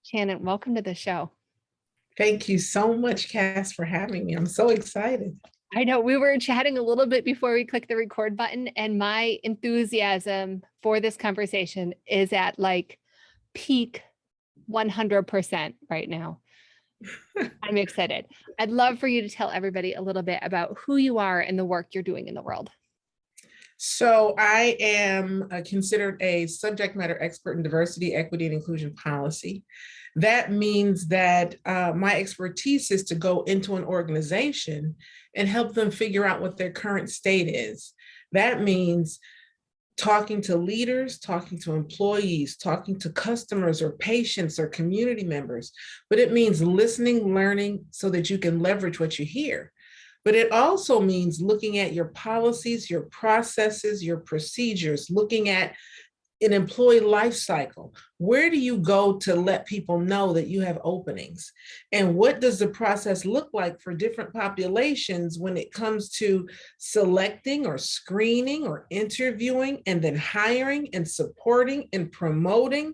Chanin, welcome to the show. Thank you so much, Cass, for having me. I'm so excited. I know we were chatting a little bit before we clicked the record button, and my enthusiasm for this conversation is at like peak 100% right now. I'm excited. I'd love for you to tell everybody a little bit about who you are and the work you're doing in the world. So, I am considered a subject matter expert in diversity, equity, and inclusion policy. That means that my expertise is to go into an organization and help them figure out what their current state is. That means talking to leaders, talking to employees, talking to customers or patients or community members. But it means listening, learning so that you can leverage what you hear. But it also means looking at your policies, your processes, your procedures, looking at an employee life cycle. Where do you go to let people know that you have openings? And what does the process look like for different populations when it comes to selecting or screening or interviewing and then hiring and supporting and promoting?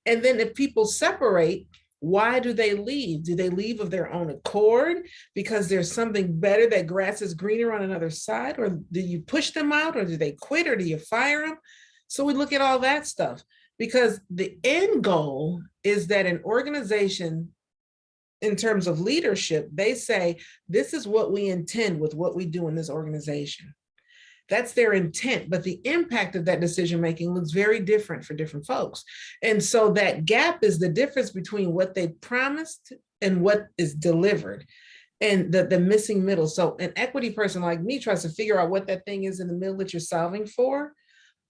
And then if people separate, why do they leave? Do they leave of their own accord because there's something better, that grass is greener on another side? Or do you push them out, or do they quit, or do you fire them? So we look at all that stuff, because the end goal is that an organization, in terms of leadership, they say, this is what we intend with what we do in this organization. That's their intent, but the impact of that decision making looks very different for different folks. And so that gap is the difference between what they promised and what is delivered, and the missing middle. So an equity person like me tries to figure out what that thing is in the middle that you're solving for,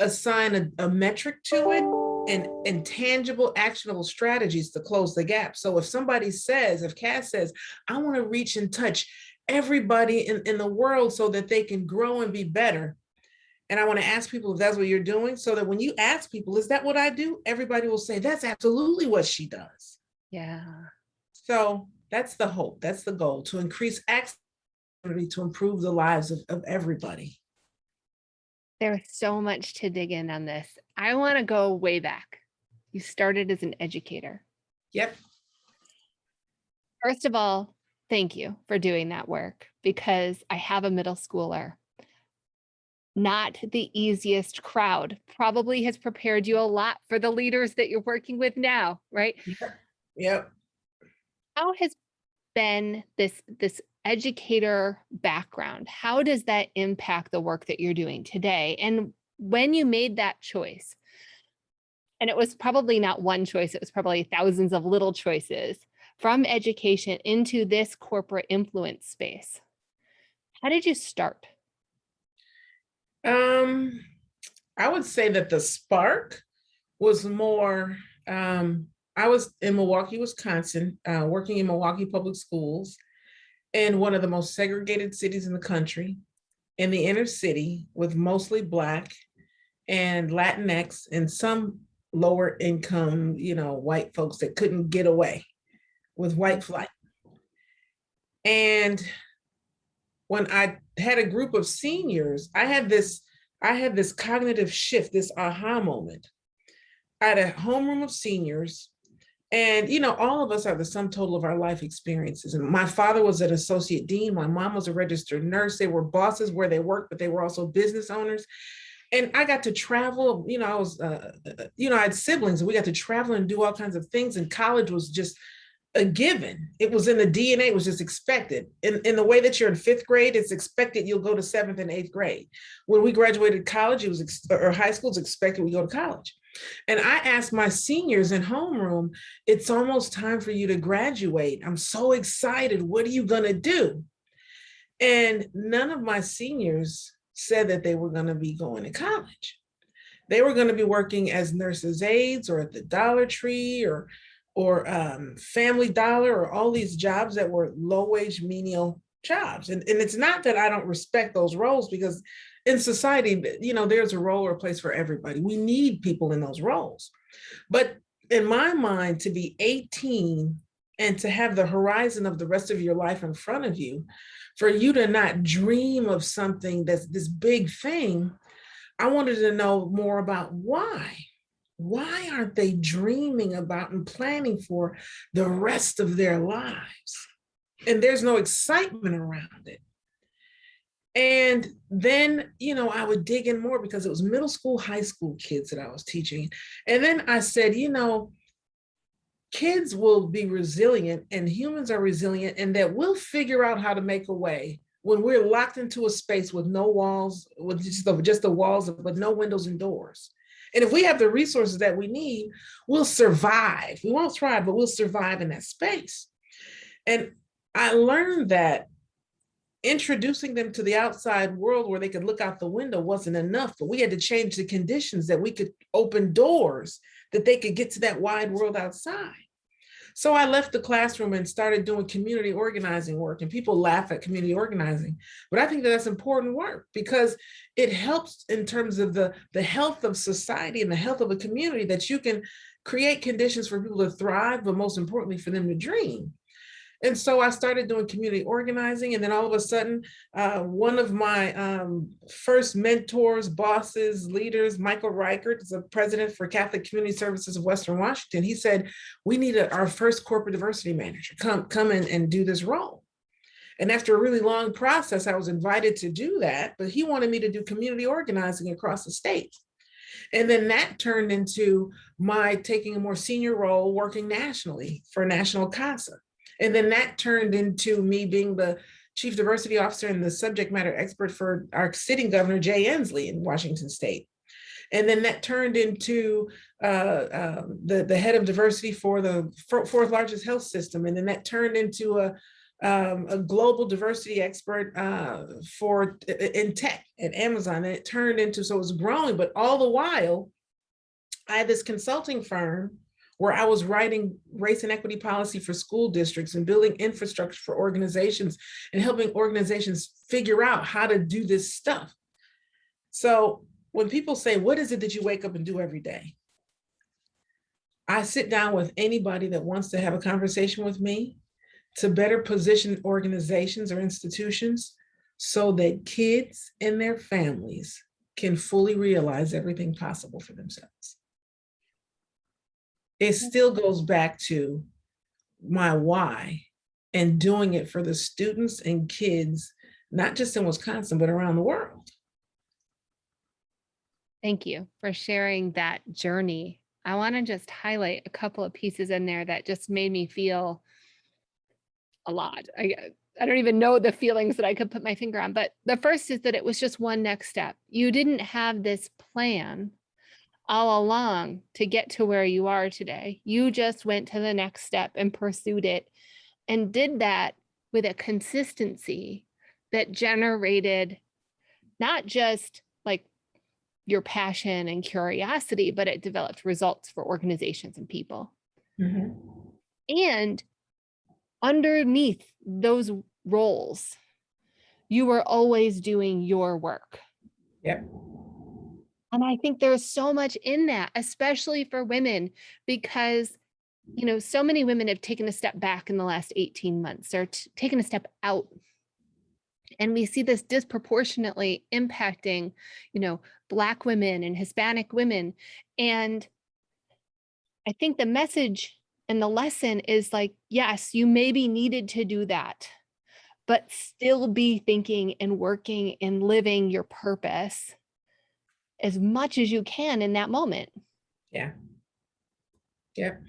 assign a metric to it, and tangible, actionable strategies to close the gap. So if somebody says, if Cass says, I want to reach and touch everybody in the world so that they can grow and be better, and I want to ask people if that's what you're doing, so that when you ask people, is that what I do? Everybody will say, that's absolutely what she does. Yeah. So that's the hope. That's the goal, to increase access to improve the lives of everybody. There's so much to dig in on this. I want to go way back. You started as an educator. Yep. First of all, thank you for doing that work, because I have a middle schooler. Not the easiest crowd, probably has prepared you a lot for the leaders that you're working with now, right? Yep. How has been this educator background? How does that impact the work that you're doing today? And when you made that choice, and it was probably not one choice, it was probably thousands of little choices, from education into this corporate influence space, how did you start? I would say that the spark was more, I was in Milwaukee, Wisconsin, working in Milwaukee Public Schools, in one of the most segregated cities in the country, in the inner city, with mostly Black and Latinx and some lower income, white folks that couldn't get away with white flight. And when I had a group of seniors, I had this cognitive shift, this aha moment. I had a homeroom of seniors, and all of us are the sum total of our life experiences. And my father was an associate dean, my mom was a registered nurse. They were bosses where they worked, but they were also business owners. And I got to travel. I was, I had siblings, and we got to travel and do all kinds of things. And college was just a given. It was in the DNA, it was just expected. In the way that you're in fifth grade, it's expected you'll go to seventh and eighth grade. When we graduated college, it was, or high school, it's expected we go to college. And I asked my seniors in homeroom, it's almost time for you to graduate. I'm so excited. What are you going to do? And none of my seniors said that they were going to be going to college. They were going to be working as nurses' aides, or at the Dollar Tree, or Family Dollar, or all these jobs that were low-wage menial jobs. And it's not that I don't respect those roles, because in society, there's a role or a place for everybody. We need people in those roles. But in my mind, to be 18 and to have the horizon of the rest of your life in front of you, for you to not dream of something that's this big thing, I wanted to know more about why. why aren't they dreaming about and planning for the rest of their lives? And there's no excitement around it. And then, I would dig in more because it was middle school, high school kids that I was teaching. And then I said, kids will be resilient and humans are resilient, and that we'll figure out how to make a way when we're locked into a space with no walls, with just the walls, with no windows and doors. And if we have the resources that we need, we'll survive. We won't thrive, but we'll survive in that space. And I learned that introducing them to the outside world where they could look out the window wasn't enough, but we had to change the conditions that we could open doors that they could get to that wide world outside. So I left the classroom and started doing community organizing work, and people laugh at community organizing, but I think that that's important work because it helps in terms of the health of society and the health of a community, that you can create conditions for people to thrive, but most importantly for them to dream. And so I started doing community organizing. And then all of a sudden, one of my first mentors, bosses, leaders, Michael Reichert, is a president for Catholic Community Services of Western Washington. He said, we need our first corporate diversity manager, come in and do this role. And after a really long process, I was invited to do that, but he wanted me to do community organizing across the state. And then that turned into my taking a more senior role working nationally for National CASA. And then that turned into me being the chief diversity officer and the subject matter expert for our sitting governor, Jay Inslee, in Washington State. And then that turned into the head of diversity for the fourth largest health system. And then that turned into a global diversity expert in tech at Amazon. And it turned into, so it was growing, but all the while, I had this consulting firm where I was writing race and equity policy for school districts and building infrastructure for organizations and helping organizations figure out how to do this stuff. So when people say, what is it that you wake up and do every day? I sit down with anybody that wants to have a conversation with me to better position organizations or institutions so that kids and their families can fully realize everything possible for themselves. It still goes back to my why and doing it for the students and kids, not just in Wisconsin, but around the world. Thank you for sharing that journey. I want to just highlight a couple of pieces in there that just made me feel a lot. I don't even know the feelings that I could put my finger on, but the first is that it was just one next step. You didn't have this plan all along to get to where you are today. You just went to the next step and pursued it and did that with a consistency that generated not just like your passion and curiosity, but it developed results for organizations and people. Mm-hmm. And underneath those roles, you were always doing your work. Yep. And I think there's so much in that, especially for women, because, so many women have taken a step back in the last 18 months or taken a step out. And we see this disproportionately impacting, Black women and Hispanic women. And I think the message and the lesson is like, yes, you maybe needed to do that, but still be thinking and working and living your purpose as much as you can in that moment. Yeah. Yep.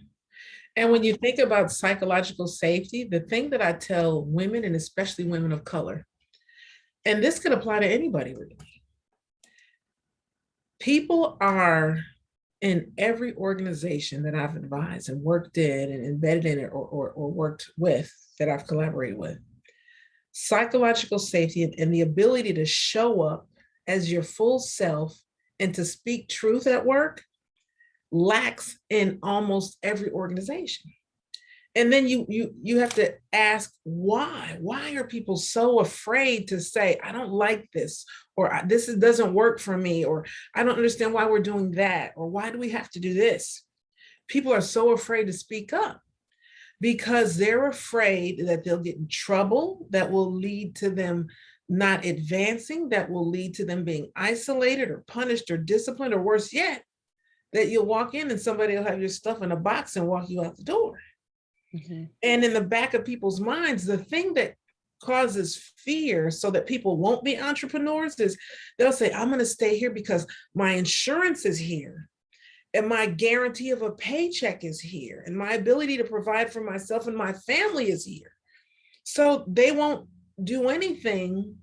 And when you think about psychological safety, the thing that I tell women, and especially women of color, and this could apply to anybody really, people are in every organization that I've advised and worked in and embedded in it or worked with that I've collaborated with, psychological safety and the ability to show up as your full self and to speak truth at work lacks in almost every organization. And then you have to ask why are people so afraid to say, I don't like this, or this doesn't work for me, or I don't understand why we're doing that, or why do we have to do this? People are so afraid to speak up because they're afraid that they'll get in trouble that will lead to them not advancing, that will lead to them being isolated or punished or disciplined, or worse yet, that you'll walk in and somebody will have your stuff in a box and walk you out the door. Mhm. And in the back of people's minds, the thing that causes fear so that people won't be entrepreneurs is they'll say, I'm going to stay here because my insurance is here and my guarantee of a paycheck is here and my ability to provide for myself and my family is here. So they won't do anything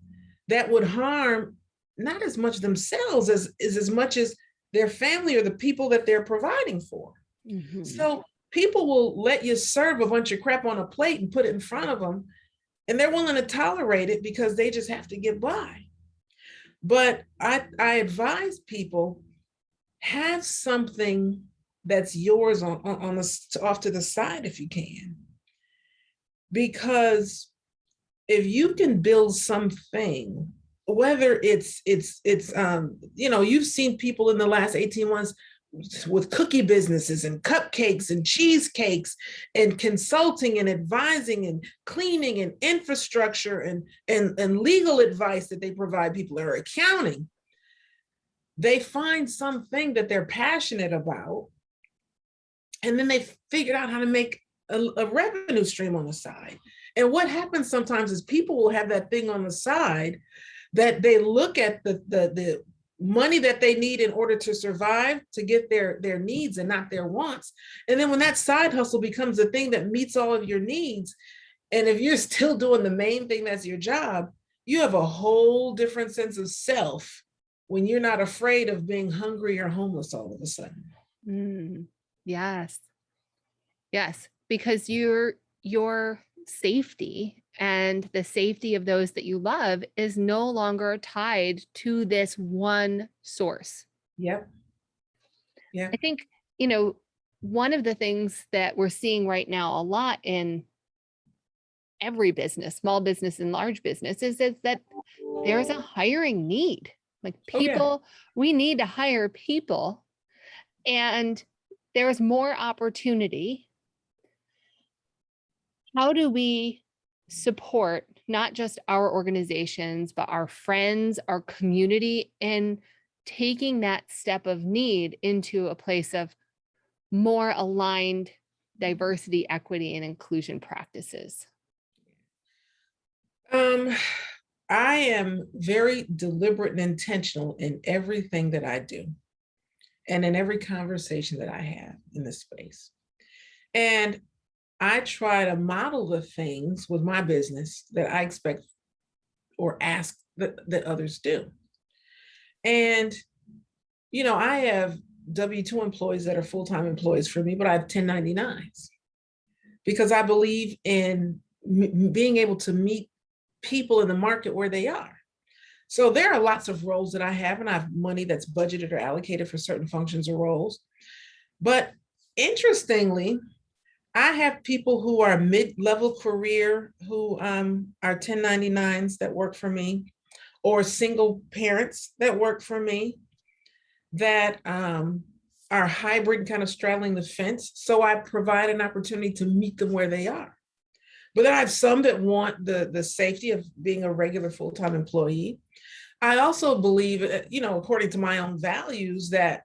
that would harm not as much themselves as much as their family or the people that they're providing for. Mhm. So people will let you serve a bunch of crap on a plate and put it in front of them, and they're willing to tolerate it because they just have to get by. But I advise people, have something that's yours on the off to the side if you can, because if you can build something, whether you've seen people in the last 18 months with cookie businesses and cupcakes and cheesecakes and consulting and advising and cleaning and infrastructure and legal advice that they provide people, or accounting. They find something that they're passionate about, and then they figured out how to make a revenue stream on the side. And what happens sometimes is people will have that thing on the side that they look at the money that they need in order to survive, to get their needs and not their wants. And then when that side hustle becomes the thing that meets all of your needs, and if you're still doing the main thing that's your job, you have a whole different sense of self when you're not afraid of being hungry or homeless all of a sudden. Mm. Yes. Yes, because your safety and the safety of those that you love is no longer tied to this one source. Yep. I Yep. think, you know, one of the things that we're seeing right now a lot in every business, small business and large business, is that there's a hiring need. Like Oh yeah. people, we need to hire people, and there's more opportunity. How do we support not just our organizations, but our friends, our community in taking that step of need into a place of more aligned diversity, equity, and inclusion practices? Um, I am very deliberate and intentional in everything that I do and in every conversation that I have in this space. And I try to model the things with my business that I expect or ask that others do. And, I have W-2 employees that are full-time employees for me, but I have 1099s because I believe in being able to meet people in the market where they are. So there are lots of roles that I have, and I have money that's budgeted or allocated for certain functions or roles. But interestingly, I have people who are mid-level career who are 1099s that work for me, or single parents that work for me that are hybrid, kind of straddling the fence. So I provide an opportunity to meet them where they are. But then I have some that want the safety of being a regular full-time employee. I also believe, according to my own values, that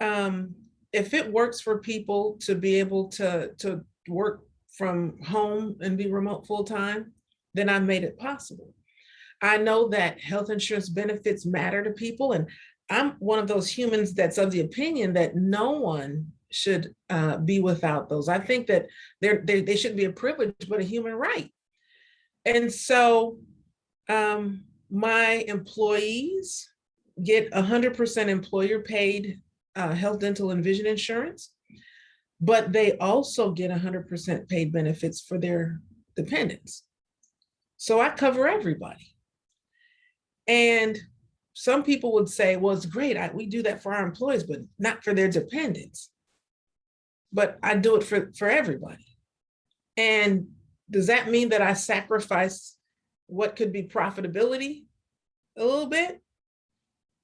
um, if it works for people to be able to work from home and be remote full time, then I've made it possible. I know that health insurance benefits matter to people, and I'm one of those humans that's of the opinion that no one should be without those. I think that they shouldn't be a privilege, but a human right. And so my employees get 100% employer paid health, dental, and vision insurance, but they also get 100% paid benefits for their dependents. So I cover everybody. And some people would say, well, it's great. We do that for our employees, but not for their dependents. But I do it for everybody. And does that mean that I sacrifice what could be profitability a little bit?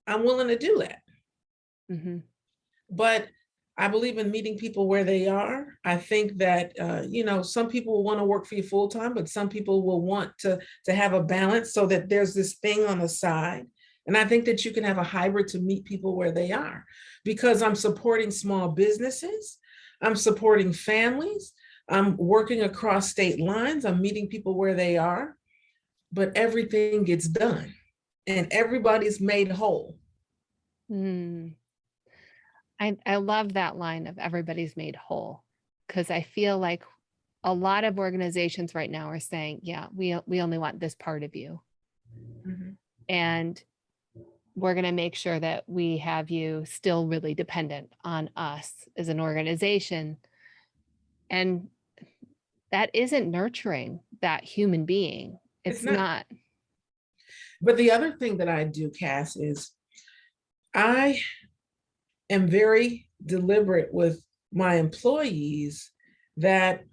I'm willing to do that. Mm-hmm. But I believe in meeting people where they are. I think that some people will want to work for you full time, but some people will want to have a balance so that there's this thing on the side. And I think that you can have a hybrid to meet people where they are, because I'm supporting small businesses, I'm supporting families, I'm working across state lines, I'm meeting people where they are, but everything gets done and everybody's made whole. Mm. I love that line of everybody's made whole, because I feel like a lot of organizations right now are saying, yeah, we only want this part of you. Mhm. And we're going to make sure that we have you still really dependent on us as an organization. And that isn't nurturing that human being. It's It's not. not. But the other thing that I do, Cass, is I am very deliberate with my employees that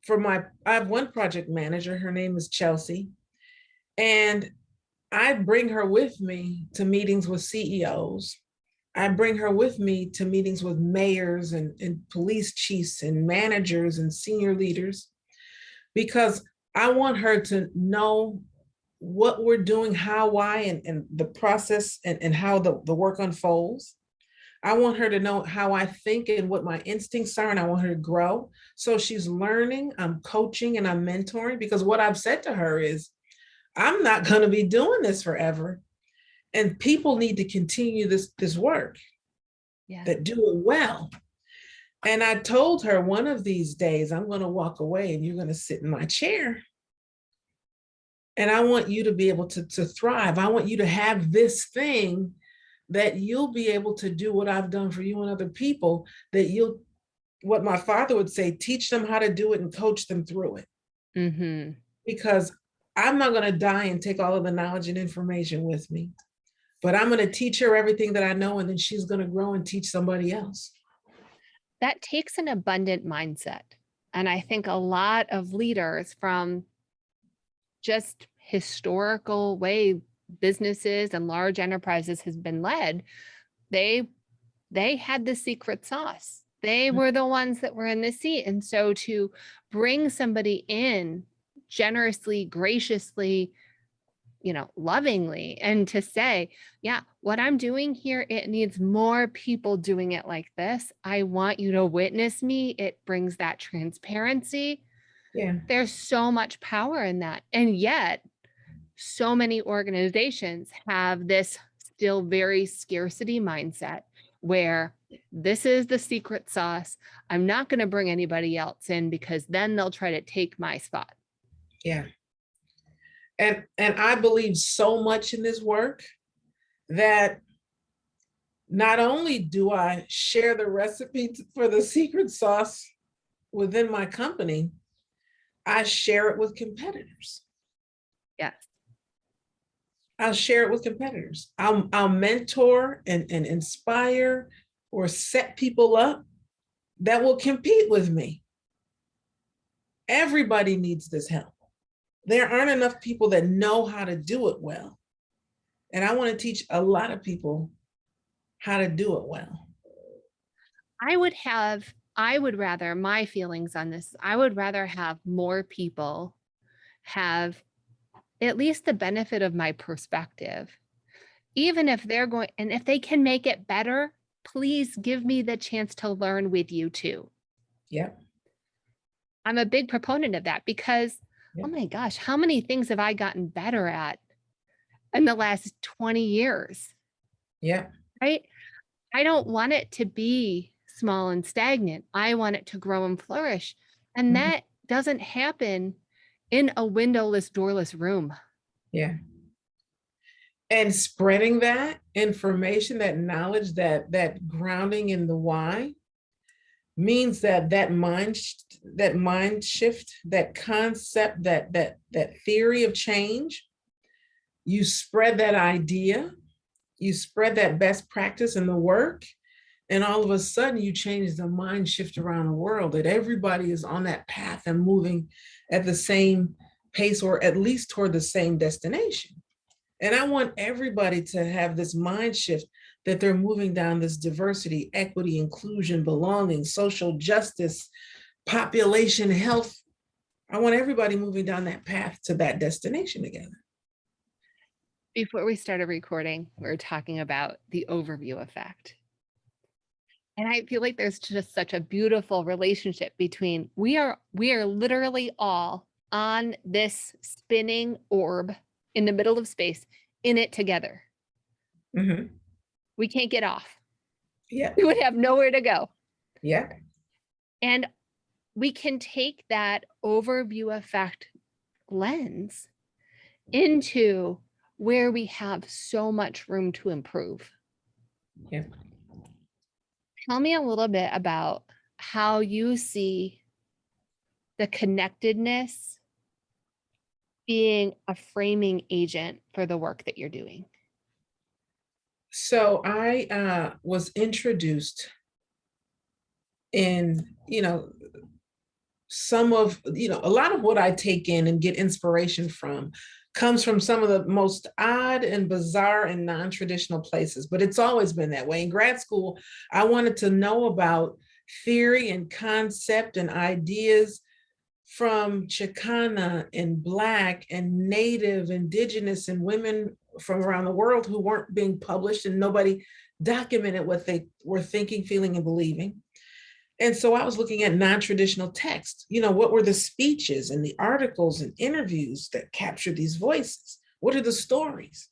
I have one project manager, her name is Chelsea, and I bring her with me to meetings with CEOs. I bring her with me to meetings with mayors and police chiefs and managers and senior leaders, because I want her to know what we're doing, how, why, and the process and how the work unfolds. I want her to know how I think and what my instincts are, and I want her to grow. So she's learning, I'm coaching, and I'm mentoring, because what I've said to her is, I'm not going to be doing this forever. And people need to continue this work Yeah. that do it well. And I told her, one of these days, I'm going to walk away and you're going to sit in my chair. And I want you to be able to thrive. I want you to have this thing that you'll be able to do what I've done for you and other people, that you'll, what my father would say, teach them how to do it and coach them through it. Mm-hmm. Because I'm not going to die and take all of the knowledge and information with me, but I'm going to teach her everything that I know, and then she's going to grow and teach somebody else. That takes an abundant mindset. And I think a lot of leaders, from just historical way businesses and large enterprises has been led, they they had the secret sauce. They were the ones that were in the seat. And so to bring somebody in generously, graciously, lovingly, and to say, yeah, what I'm doing here, it needs more people doing it like this. I want you to witness me. It brings that transparency. Yeah. There's so much power in that. And yet, so many organizations have this still very scarcity mindset where this is the secret sauce. I'm not going to bring anybody else in because then they'll try to take my spot. Yeah. And I believe so much in this work that not only do I share the recipe for the secret sauce within my company, I share it with competitors. Yes. I'll share it with competitors. I'll mentor and inspire or set people up that will compete with me. Everybody needs this help. There aren't enough people that know how to do it well. And I want to teach a lot of people how to do it well. I would rather, my feelings on this, I would rather have more people have at least the benefit of my perspective. Even if they're going, and if they can make it better, please give me the chance to learn with you too. Yep. I'm a big proponent of that because, oh Yep. my gosh, how many things have I gotten better at in the last 20 years? Yep. Right? I don't want it to be small and stagnant. I want it to grow and flourish. And Mhm. that doesn't happen in a windowless, doorless room. Yeah. And spreading that information, that knowledge, that grounding in the why, means that mind shift, that concept, that theory of change, you spread that idea, you spread that best practice in the work, and all of a sudden you change the mind shift around the world, that everybody is on that path and moving at the same pace, or at least toward the same destination. And I want everybody to have this mind shift, that they're moving down this diversity, equity, inclusion, belonging, social justice, population health. I want everybody moving down that path to that destination together. Before we started recording, we were talking about the overview effect. And I feel like there's just such a beautiful relationship between we are literally all on this spinning orb in the middle of space, in it together. Mhm. We can't get off. Yeah, We would have nowhere to go. yeah, And we can take that overview effect lens into where we have so much room to improve. yeah. Tell me a little bit about how you see the connectedness being a framing agent for the work that you're doing. So I was introduced in, some of, a lot of what I take in and get inspiration from comes from some of the most odd and bizarre and non-traditional places, but it's always been that way. In grad school, I wanted to know about theory and concept and ideas from Chicana and Black and Native, Indigenous, and women from around the world who weren't being published and nobody documented what they were thinking, feeling, and believing. And so I was looking at non-traditional text. What were the speeches and the articles and interviews that captured these voices? What are the stories?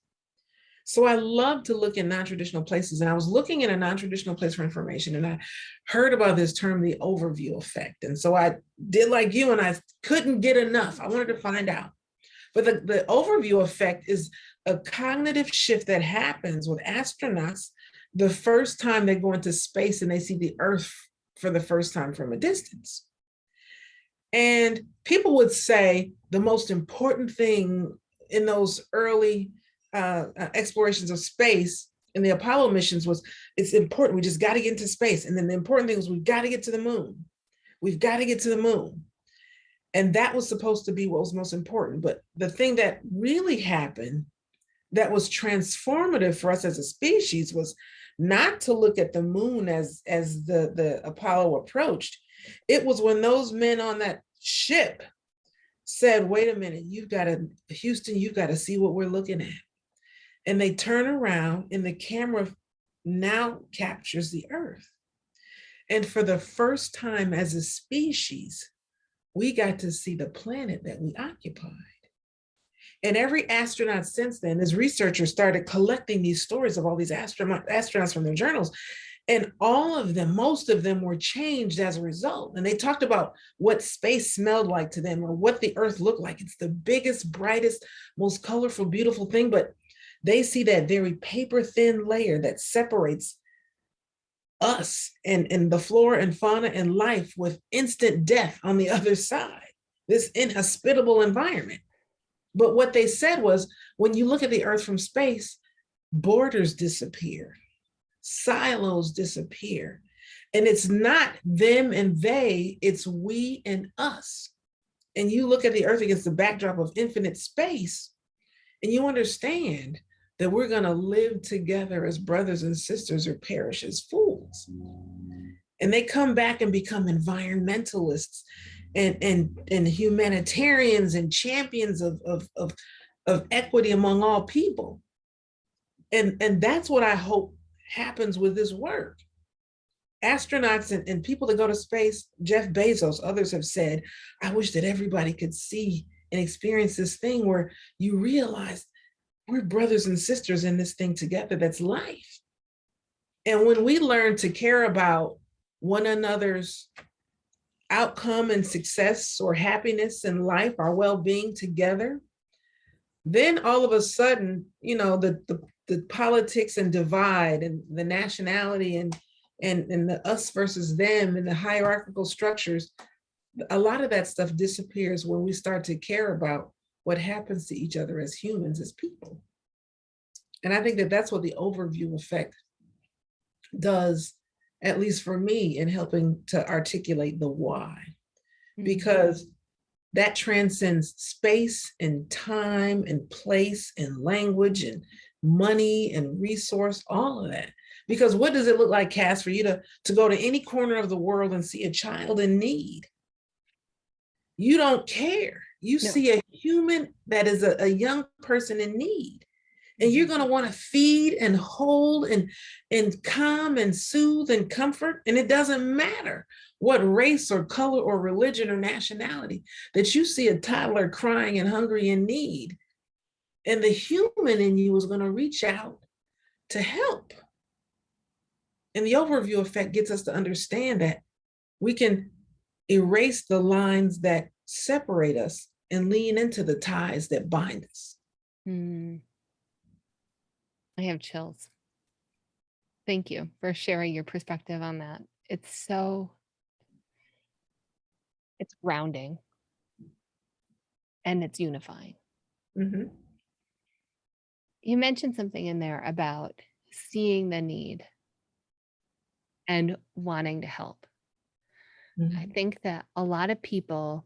So I love to look in non-traditional places. And I was looking in a non-traditional place for information, and I heard about this term, the overview effect. And so I did like you, and I couldn't get enough. I wanted to find out. But the overview effect is a cognitive shift that happens with astronauts the first time they go into space and they see the Earth for the first time from a distance. And people would say the most important thing in those early explorations of space in the Apollo missions was, it's important, we just got to get into space. And then the important thing was, we've got to get to the moon. We've got to get to the moon. And that was supposed to be what was most important. But the thing that really happened that was transformative for us as a species was not to look at the moon as the Apollo approached. It was when those men on that ship said, wait a minute, Houston, you've got to see what we're looking at. And they turn around and the camera now captures the Earth. And for the first time as a species, we got to see the planet that we occupied. And every astronaut since then, as researchers started collecting these stories of all these astronauts from their journals, and all of them, most of them were changed as a result. And they talked about what space smelled like to them, or what the Earth looked like. It's the biggest, brightest, most colorful, beautiful thing, but they see that very paper thin layer that separates us and the flora and fauna and life, with instant death on the other side, this inhospitable environment. But what they said was, when you look at the Earth from space, borders disappear, silos disappear. And it's not them and they, it's we and us. And you look at the Earth against the backdrop of infinite space, and you understand that we're going to live together as brothers and sisters, or perish as fools. And they come back and become environmentalists and humanitarians and champions of equity among all people. And that's what I hope happens with this work. Astronauts and people that go to space, Jeff Bezos, others have said, I wish that everybody could see and experience this thing where you realize we're brothers and sisters in this thing together, that's life. And when we learn to care about one another's outcome and success, or happiness in life, our well-being together, then all of a sudden, the politics and divide and the nationality and the us versus them and the hierarchical structures, a lot of that stuff disappears when we start to care about what happens to each other as humans, as people. And I think that that's what the overview effect does, at least for me, in helping to articulate the why. Because that transcends space and time and place and language and money and resource, all of that. Because what does it look like, Cass, for you to go to any corner of the world and see a child in need? You don't care. You see a human that is a young person in need. And you're going to want to feed and hold and calm and soothe and comfort. And it doesn't matter what race or color or religion or nationality, that you see a toddler crying and hungry and need. And the human in you is going to reach out to help. And the overview effect gets us to understand that we can erase the lines that separate us and lean into the ties that bind us. Mm, I have chills. Thank you for sharing your perspective on that. It's grounding and it's unifying. Mm-hmm. You mentioned something in there about seeing the need and wanting to help. I Mm-hmm. think that a lot of people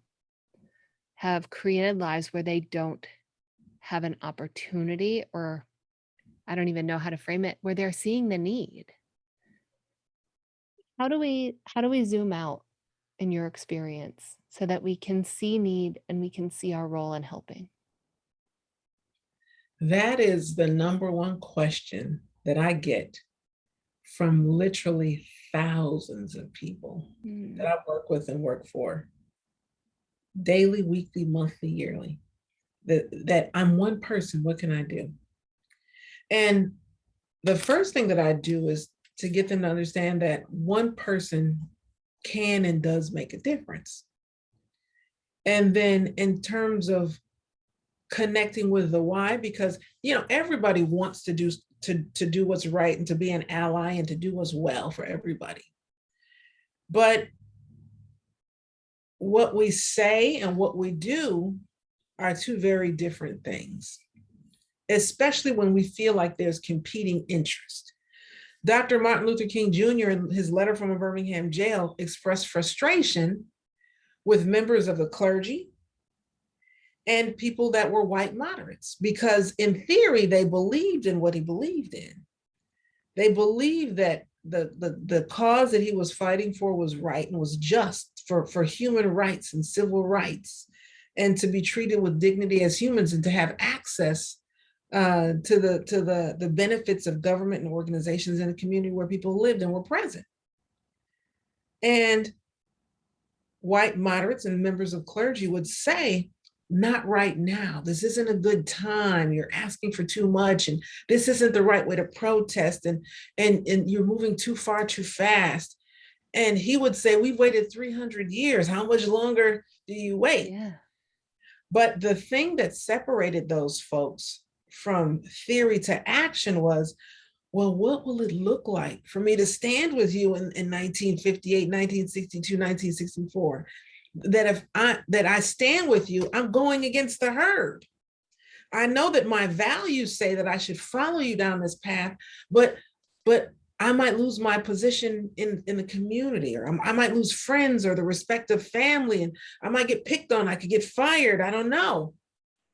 have created lives where they don't have an opportunity, or I don't even know how to frame it, where they're seeing the need. How do we zoom out in your experience so that we can see need and we can see our role in helping? That is the number one question that I get from literally thousands of people that Mm, I work with and work for daily, weekly, monthly, yearly. That I'm one person, what can I do? And the first thing that I do is to get them to understand that one person can and does make a difference. And then in terms of connecting with the why, because everybody wants to do what's right and to be an ally and to do what's well for everybody. But what we say and what we do are two very different things, especially when we feel like there's competing interest. Dr. Martin Luther King Jr., in his letter from a Birmingham jail, expressed frustration with members of the clergy and people that were white moderates, because in theory, they believed in what he believed in. They believed that the cause that he was fighting for was right and was just for human rights and civil rights, and to be treated with dignity as humans and to have access to the benefits of government and organizations in the community where people lived and were present. And white moderates and members of clergy would say, not right now. This isn't a good time. You're asking for too much, and this isn't the right way to protest, and you're moving too far too fast. And he would say, we've waited 300 years. How much longer do you wait? yeah. But the thing that separated those folks from theory to action was, well, what will it look like for me to stand with you in 1958, 1962, 1964? That I stand with you, I'm going against the herd. I know that my values say that I should follow you down this path, but I might lose my position in the community, or I might lose friends or the respect of family, and I might get picked on. I could get fired. I don't know.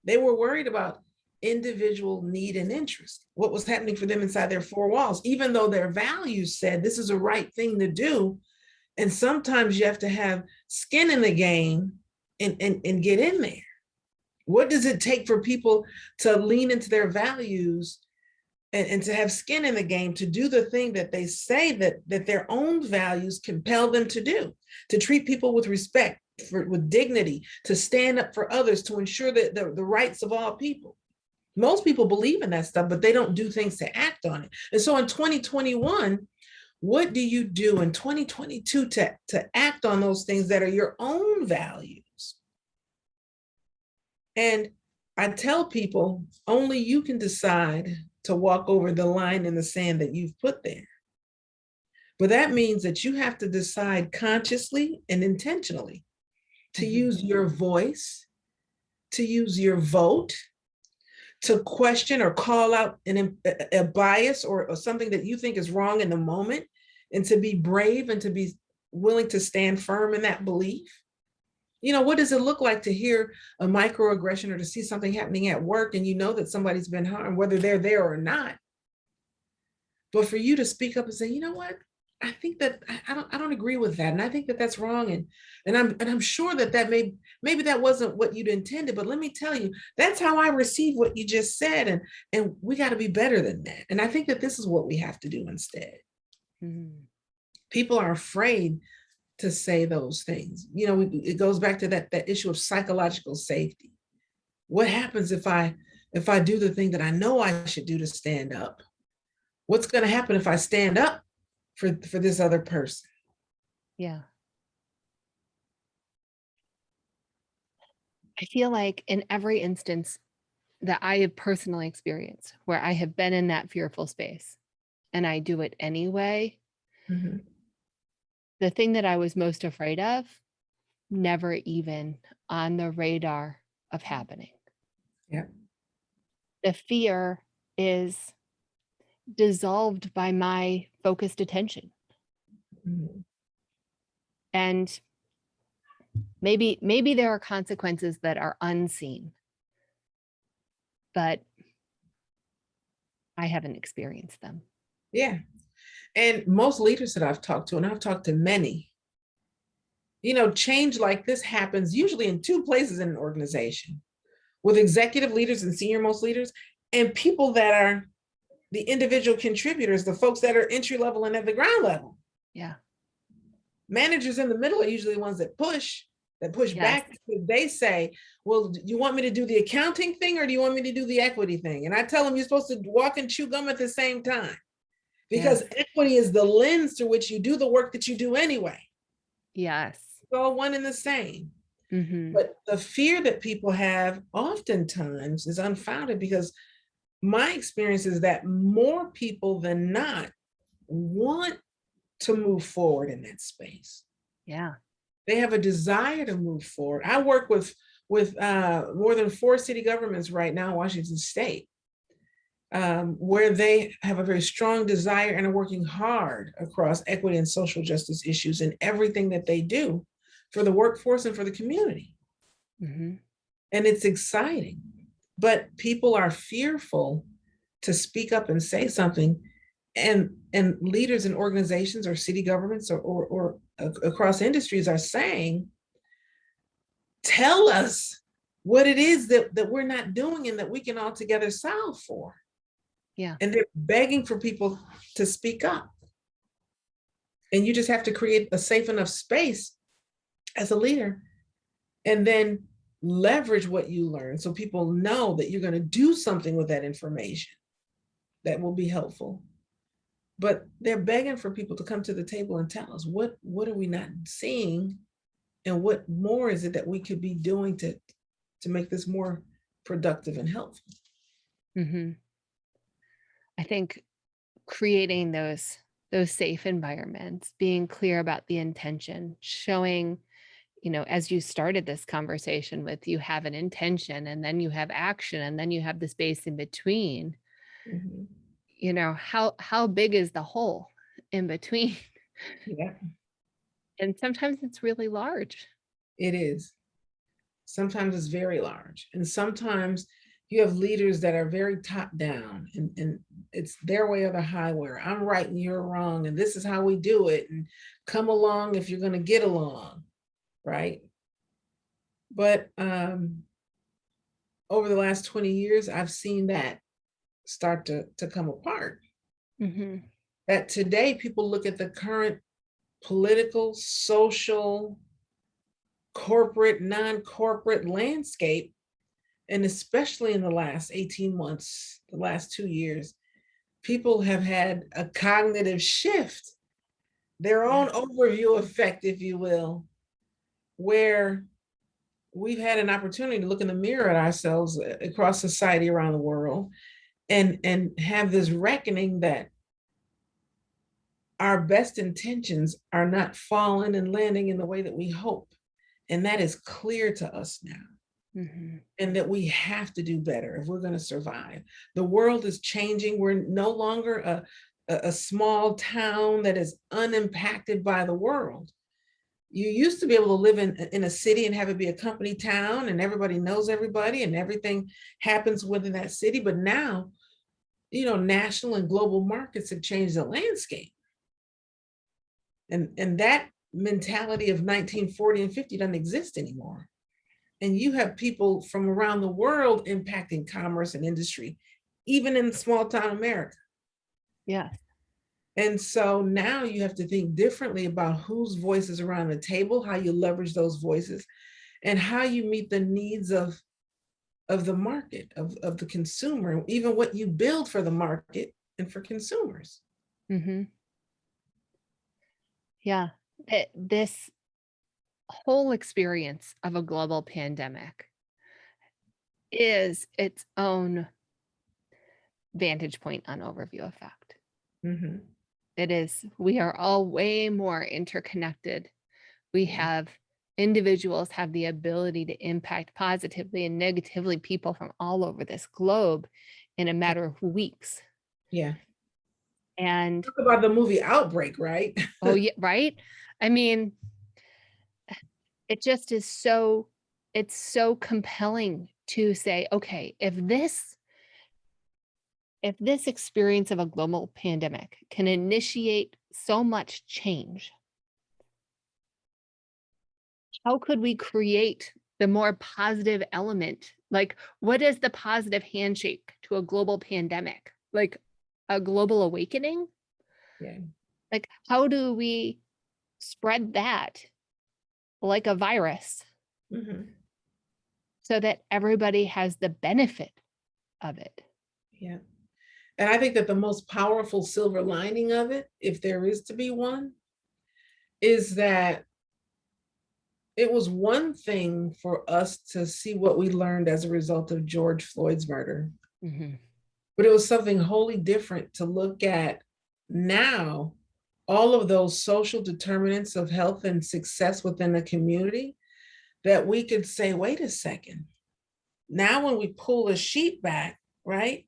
They were worried about individual need and interest, what was happening for them inside their four walls, even though their values said this is a right thing to do. And sometimes you have to have skin in the game and get in there. What does it take for people to lean into their values and to have skin in the game, to do the thing that they say that their own values compel them to do, to treat people with respect, with dignity, to stand up for others, to ensure that the rights of all people. Most people believe in that stuff, but they don't do things to act on it. And so in 2021, what do you do in 2022 to act on those things that are your own values? And I tell people, only you can decide to walk over the line in the sand that you've put there. But that means that you have to decide consciously and intentionally to use your voice, to use your vote, to question or call out a bias or something that you think is wrong in the moment, and to be brave and to be willing to stand firm in that belief. What does it look like to hear a microaggression or to see something happening at work and you know that somebody's been harmed, whether they're there or not? But for you to speak up and say, you know what? I think that I don't agree with that, and I think that that's wrong, and I'm sure that maybe that wasn't what you'd intended, but let me tell you, that's how I receive what you just said, and we got to be better than that. And I think that this is what we have to do instead. Mhm. People are afraid to say those things. It goes back to that issue of psychological safety. What happens if I do the thing that I know I should do to stand up? What's going to happen if I stand up for this other person? Yeah. I feel like in every instance that I have personally experienced where I have been in that fearful space and I do it anyway, Mhm. the thing that I was most afraid of never even on the radar of happening. Yeah. The fear is dissolved by my focused attention. Mhm. And maybe there are consequences that are unseen, but I haven't experienced them. Yeah. And most leaders that I've talked to, and I've talked to many, change like this happens usually in two places in an organization, with executive leaders and senior most leaders, and people that are the individual contributors, the folks that are entry level and at the ground level. Yeah. Managers in the middle are usually the ones that push Yes. back, because they say, well, do you want me to do the accounting thing or do you want me to do the equity thing? And I tell them, you're supposed to walk and chew gum at the same time, Yes. because equity is the lens through which you do the work that you do anyway. Yes. It's all one and the same. Mhm. But the fear that people have oftentimes is unfounded, because my experience is that more people than not want to move forward in that space. Yeah. They have a desire to move forward. I work with more than 4 city governments right now in Washington State, where they have a very strong desire and are working hard across equity and social justice issues in everything that they do for the workforce and for the community. Mhm. And it's exciting, but people are fearful to speak up and say something. And leaders in organizations or city governments or across industries are saying, tell us what it is that we're not doing and that we can all together solve for. Yeah. And they're begging for people to speak up. And you just have to create a safe enough space as a leader, and then leverage what you learn so people know that you're going to do something with that information that will be helpful. But they're begging for people to come to the table and tell us, what are we not seeing, and what more is it that we could be doing to make this more productive and helpful. Mhm. I think creating those safe environments, being clear about the intention, showing, as you started this conversation with, you have an intention and then you have action and then you have the space in between. Mhm. How big is the hole in between? Yeah, And sometimes it's really large. it is. Sometimes it's very large, and sometimes you have leaders that are very top down, and it's their way or the highway. I'm right and you're wrong, and this is how we do it, and come along if you're going to get along, right? But over the last 20 years, I've seen that start to come apart. Mhm. That today people look at the current political, social, corporate, non-corporate landscape, and especially in the last 18 months, the last 2 years, people have had a cognitive shift, their Yeah. own overview effect, if you will, where we've had an opportunity to look in the mirror at ourselves across society around the world, and have this reckoning that our best intentions are not falling and landing in the way that we hope. And that is clear to us now. Mhm. And that we have to do better if we're going to survive. The world is changing. We're no longer a small town that is unimpacted by the world. You used to be able to live in a city and have it be a company town and everybody knows everybody and everything happens within that city. But now, national and global markets have changed the landscape. And that mentality of 1940 and 50 doesn't exist anymore. And you have people from around the world impacting commerce and industry, even in small town America. Yes. And so now you have to think differently about whose voice is around the table, how you leverage those voices, and how you meet the needs of the market, of the consumer, even what you build for the market and for consumers. Mm-hmm. Yeah. This whole experience of a global pandemic is its own vantage point on overview effect. Mm-hmm. It is. We are all way more interconnected. We Yeah. have individuals have the ability to impact positively and negatively people from all over this globe in a matter of weeks. Yeah. And Talk about the movie Outbreak, right? oh yeah, right? I mean, it just is so it's so compelling to say, okay, if this experience of a global pandemic can initiate so much change, how could we create the more positive element? Like, what is the positive handshake to a global pandemic? Like a global awakening? Yeah. Like, how do we spread that like a virus Mm-hmm. so that everybody has the benefit of it? Yeah. And I think that the most powerful silver lining of it, if there is to be one, is that it was one thing for us to see what we learned as a result of George Floyd's murder, Mhm. but it was something wholly different to look at now all of those social determinants of health and success within the community that we could say, wait a second, now when we pull the sheet back, right?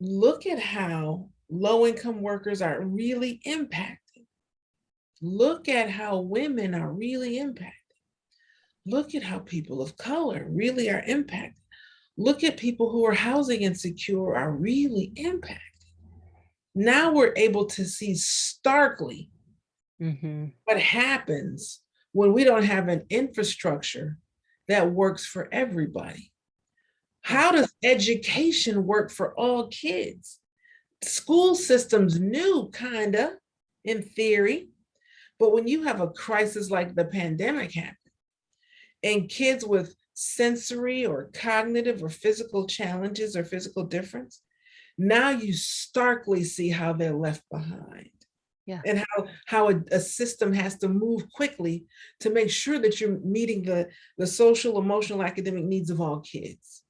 Look at how low income workers are really impacted. Look at how women are really impacted. Look at how people of color really are impacted. Look at people who are housing insecure are really impacted. Now we're able to see starkly Mhm. what happens when we don't have an infrastructure that works for everybody. Yeah. How does education work for all kids? School systems knew, kind of, in theory, but when you have a crisis like the pandemic happened, and kids with sensory or cognitive or physical challenges or physical difference, now you starkly see how they're left behind Yeah. and how a system has to move quickly to make sure that you're meeting the social, emotional, academic needs of all kids.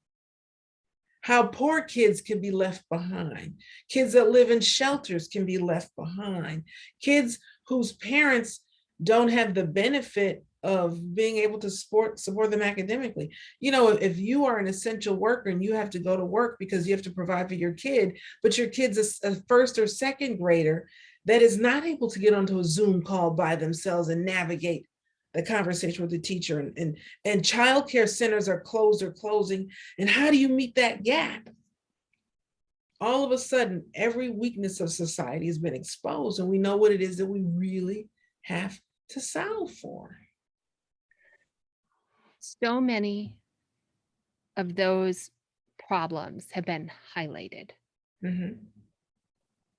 How poor kids can be left behind. Kids that live in shelters can be left behind. Kids whose parents don't have the benefit of being able to support them academically. You know, if you are an essential worker and you have to go to work because you have to provide for your kid, but your kid's a first or second grader that is not able to get onto a Zoom call by themselves and navigate the conversation with the teacher, and childcare centers are closed or closing, and how do you meet that gap? All of a sudden, every weakness of society has been exposed, and we know what it is that we really have to solve for. So many of those problems have been highlighted. Mm-hmm.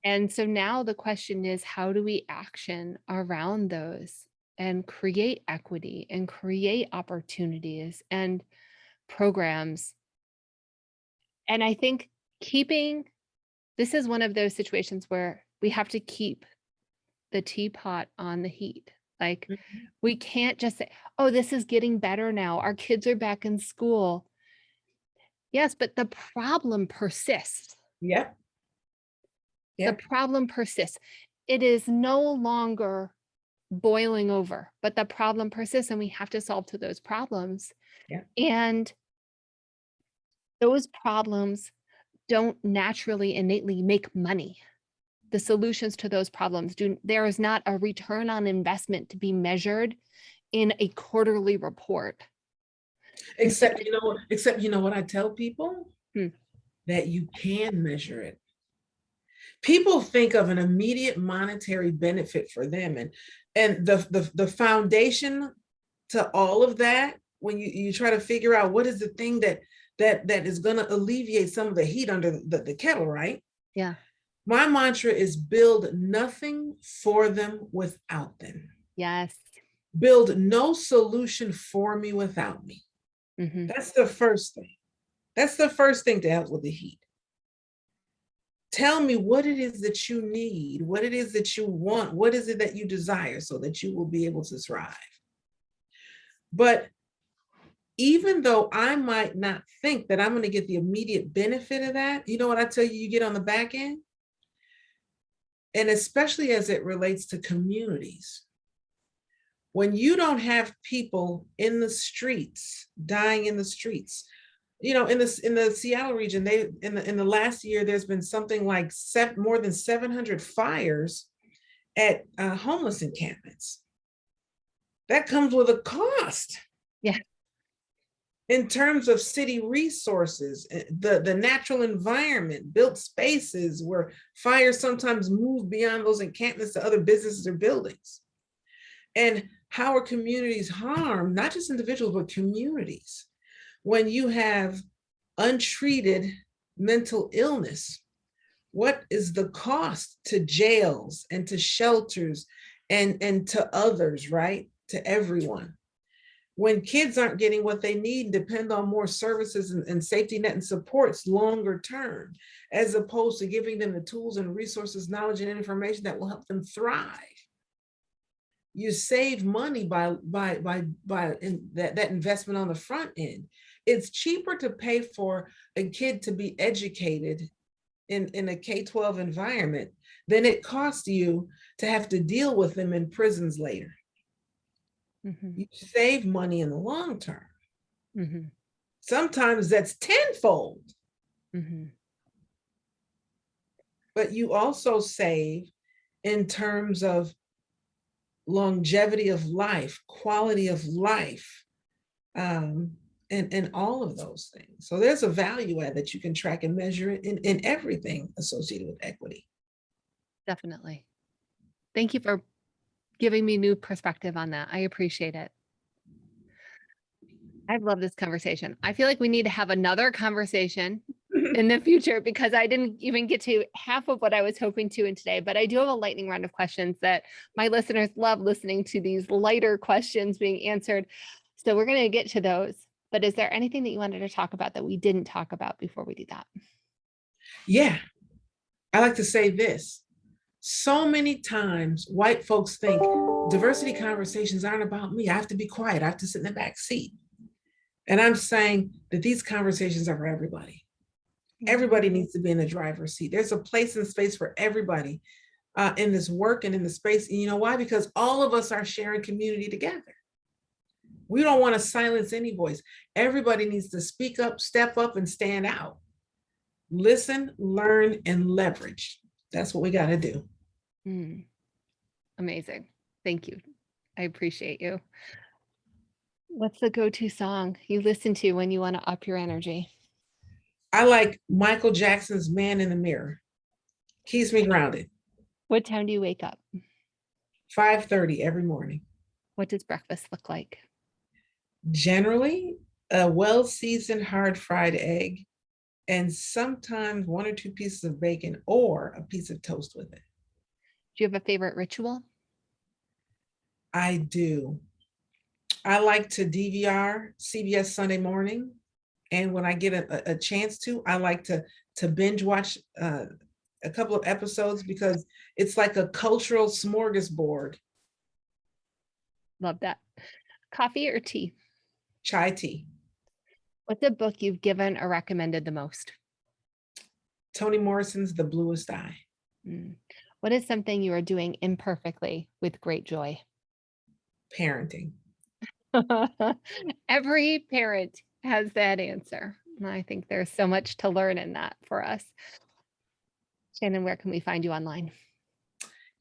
And so now the question is, how do we action around those and create equity and create opportunities and programs? And I think keeping this is one of those situations where we have to keep the teapot on the heat. Like, Mm-hmm. we can't just say, oh, this is getting better now. Our kids are back in school. Yes, but the problem persists. Yep. The Yep. problem persists. It is no longer boiling over, but the problem persists and we have to solve to those problems. Yep. And those problems don't naturally innately make money. The solutions to those problems there is not a return on investment to be measured in a quarterly report. Except you know what I tell people? Hmm. That you can measure it. People think of an immediate monetary benefit for them, and the foundation to all of that, when you try to figure out what is the thing that is going to alleviate some of the heat under the kettle, right? Yeah. My mantra is build nothing for them without them. Yes. Build no solution for me without me. Mm-hmm. That's the first thing. That's the first thing to help with the heat. Tell me what it is that you need, what it is that you want, what is it that you desire so that you will be able to thrive. But even though I might not think that I'm going to get the immediate benefit of that, you know what I tell you, you get on the back end? And especially as it relates to communities, when you don't have people in the streets, dying in the streets, you know, in the Seattle region, they in the last year, there's been something like more than 700 fires at homeless encampments. That comes with a cost. Yeah. In terms of city resources, the natural environment, built spaces where fires sometimes move beyond those encampments to other businesses or buildings. And how are communities harmed, not just individuals, but communities, when you have untreated mental illness? What is the cost to jails and to shelters and to others, right? To everyone. When kids aren't getting what they need, depend on more services and safety net and supports longer term, as opposed to giving them the tools and resources, knowledge and information that will help them thrive. You save money by that investment on the front end. It's cheaper to pay for a kid to be educated in a K-12 environment than it costs you to have to deal with them in prisons later. Mm-hmm. You save money in the long term. Mm-hmm. Sometimes that's tenfold. Mm-hmm. But you also save in terms of longevity of life, quality of life, and all of those things. So there's a value add that you can track and measure in everything associated with equity. Definitely. Thank you for giving me new perspective on that. I appreciate it. I've loved this conversation. I feel like we need to have another conversation in the future because I didn't even get to half of what I was hoping to in today, but I do have a lightning round of questions that my listeners love listening to, these lighter questions being answered. So we're going to get to those. But is there anything that you wanted to talk about that we didn't talk about before we do that? Yeah, I like to say this. So many times white folks think diversity conversations aren't about me. I have to be quiet. I have to sit in the back seat. And I'm saying that these conversations are for everybody. Everybody needs to be in the driver's seat. There's a place and space for everybody in this work and in the space. And you know why? Because all of us are sharing community together. We don't want to silence any voice. Everybody needs to speak up, step up, and stand out. Listen, learn, and leverage. That's what we got to do. Amazing. Thank you. I appreciate you. What's the go-to song you listen to when you want to up your energy? I like Michael Jackson's Man in the Mirror. Keeps me grounded. What time do you wake up? 5:30 every morning. What does breakfast look like? Generally, a well-seasoned hard fried egg and sometimes 1 or 2 pieces of bacon or a piece of toast with it. Do you have a favorite ritual? I do. I like to DVR CBS Sunday Morning. And when I get a chance to, I like to binge watch a couple of episodes because it's like a cultural smorgasbord. Love that. Coffee or tea? Chai tea. What's a book you've given or recommended the most? Toni Morrison's The Bluest Eye. What is something you are doing imperfectly with great joy? Parenting. Every parent has that answer. And I think there's so much to learn in that for us. Chanin, where can we find you online?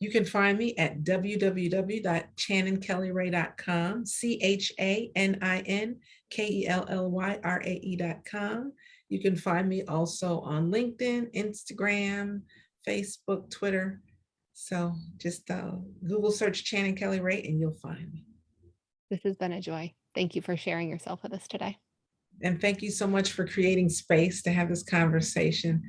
You can find me at www.chaninkellyrae.com, ChaninKellyRae.com. You can find me also on LinkedIn, Instagram, Facebook, Twitter. So just Google search Chanin Kelly-Rae and you'll find me. This has been a joy. Thank you for sharing yourself with us today. And thank you so much for creating space to have this conversation.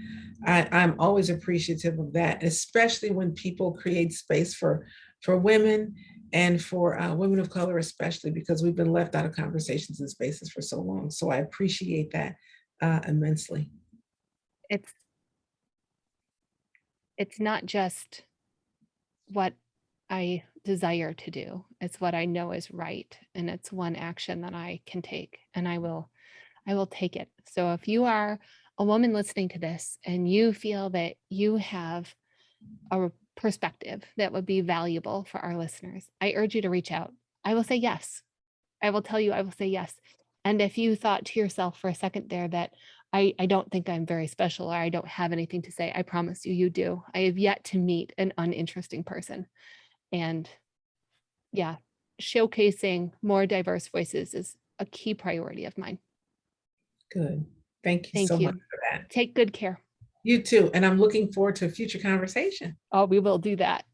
I'm always appreciative of that, especially when people create space for women and for women of color, especially because we've been left out of conversations and spaces for so long. So I appreciate that immensely. It's it's not just what I desire to do. It's what I know is right, and it's one action that I can take, and I will take it. So if you are a woman listening to this and you feel that you have a perspective that would be valuable for our listeners, I urge you to reach out. I will say yes. I will tell you, I will say yes. And if you thought to yourself for a second there that I don't think I'm very special or I don't have anything to say, I promise you, you do. I have yet to meet an uninteresting person. And yeah, showcasing more diverse voices is a key priority of mine. Good. Thank you so Thank much you. for that. Take good care. You too. And I'm looking forward to a future conversation. Oh, we will do that.